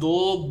2